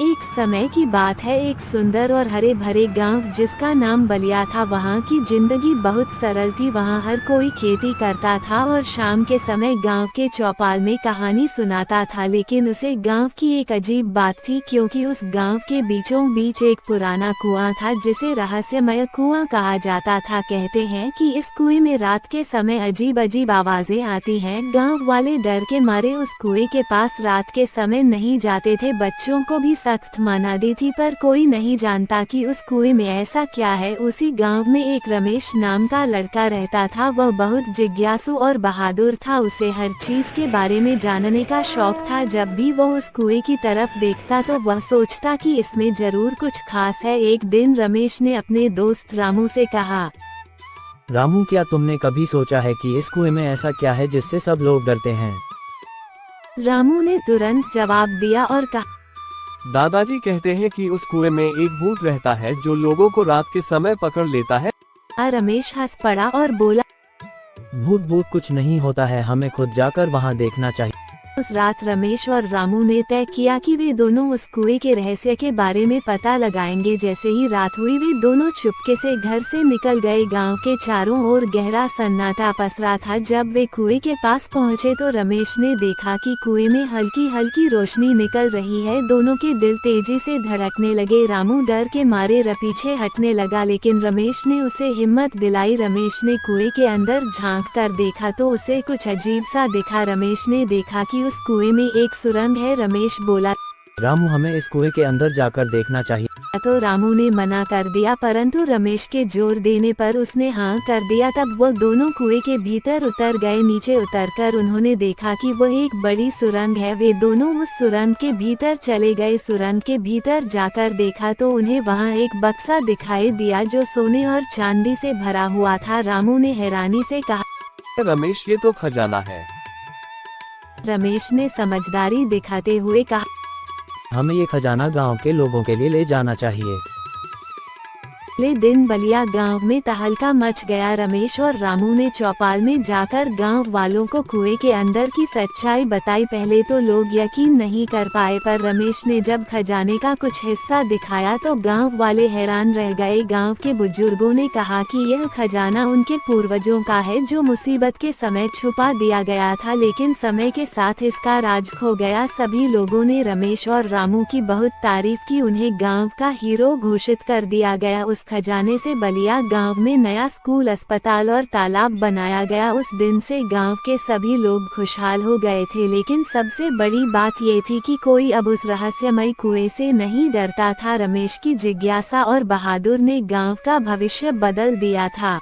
एक समय की बात है, एक सुंदर और हरे भरे गांव जिसका नाम बलिया था। वहां की जिंदगी बहुत सरल थी। वहां हर कोई खेती करता था और शाम के समय गांव के चौपाल में कहानी सुनाता था। लेकिन उसे गांव की एक अजीब बात थी, क्योंकि उस गांव के बीचों बीच एक पुराना कुआं था जिसे रहस्यमय कुआं कहा जाता था। कहते हैं कि इस कुएं में रात के समय अजीब अजीब आवाजें आती हैं। गांव वाले डर के मारे उस कुएं के पास रात के समय नहीं जाते थे। बच्चों को भी सख्त मना दी थी, पर कोई नहीं जानता कि उस कुएं में ऐसा क्या है। उसी गांव में एक रमेश नाम का लड़का रहता था। वह बहुत जिज्ञासु और बहादुर था। उसे हर चीज के बारे में जानने का शौक था। जब भी वो उस कुएं की तरफ देखता तो वह सोचता कि इसमें जरूर कुछ खास है। एक दिन रमेश ने अपने दोस्त रामू से कहा, रामू, क्या तुमने कभी सोचा है कि इस कुएं में ऐसा क्या है जिससे सब लोग डरते हैं? रामू ने तुरंत जवाब दिया और कहा, दादाजी कहते हैं कि उस कुएं में एक भूत रहता है जो लोगों को रात के समय पकड़ लेता है। रमेश हंस पड़ा और बोला, भूत भूत कुछ नहीं होता है, हमें खुद जाकर वहां देखना चाहिए। उस रात रमेश और रामू ने तय किया कि वे दोनों उस कुएं के रहस्य के बारे में पता लगाएंगे। जैसे ही रात हुई वे दोनों चुपके से घर से निकल गए। गांव के चारों ओर गहरा सन्नाटा पसरा था। जब वे कुएं के पास पहुंचे तो रमेश ने देखा कि कुएं में हल्की हल्की रोशनी निकल रही है। दोनों के दिल तेजी से धड़कने लगे। रामू डर के मारे पीछे हटने लगा, लेकिन रमेश ने उसे हिम्मत दिलाई। रमेश ने कुएं के अंदर झांक कर देखा तो उसे कुछ अजीब सा दिखा। रमेश ने देखा कि उस कुएं में एक सुरंग है। रमेश बोला, रामू, हमें इस कुएं के अंदर जाकर देखना चाहिए। तो रामू ने मना कर दिया, परंतु रमेश के जोर देने पर उसने हाँ कर दिया। तब वो दोनों कुएं के भीतर उतर गए। नीचे उतरकर उन्होंने देखा कि वह एक बड़ी सुरंग है। वे दोनों उस सुरंग के भीतर चले गए। सुरंग के भीतर जाकर देखा तो उन्हें वहाँ एक बक्सा दिखाई दिया जो सोने और चांदी से भरा हुआ था। रामू ने हैरानी से कहा, रमेश, ये तो खजाना है। रमेश ने समझदारी दिखाते हुए कहा, हमें ये खजाना गांव के लोगों के लिए ले जाना चाहिए। अगले दिन बलिया गांव में तहलका मच गया। रमेश और रामू ने चौपाल में जाकर गांव वालों को कुएं के अंदर की सच्चाई बताई। पहले तो लोग यकीन नहीं कर पाए, पर रमेश ने जब खजाने का कुछ हिस्सा दिखाया तो गांव वाले हैरान रह गए। गांव के बुजुर्गों ने कहा कि यह खजाना उनके पूर्वजों का है जो मुसीबत के समय छुपा दिया गया था, लेकिन समय के साथ इसका राज खो गया। सभी लोगों ने रमेश और रामू की बहुत तारीफ की। उन्हें गाँव का हीरो घोषित कर दिया गया। उस खजाने से बलिया गांव में नया स्कूल, अस्पताल और तालाब बनाया गया। उस दिन से गांव के सभी लोग खुशहाल हो गए थे। लेकिन सबसे बड़ी बात ये थी कि कोई अब उस रहस्यमय कुएं से नहीं डरता था। रमेश की जिज्ञासा और बहादुर ने गांव का भविष्य बदल दिया था।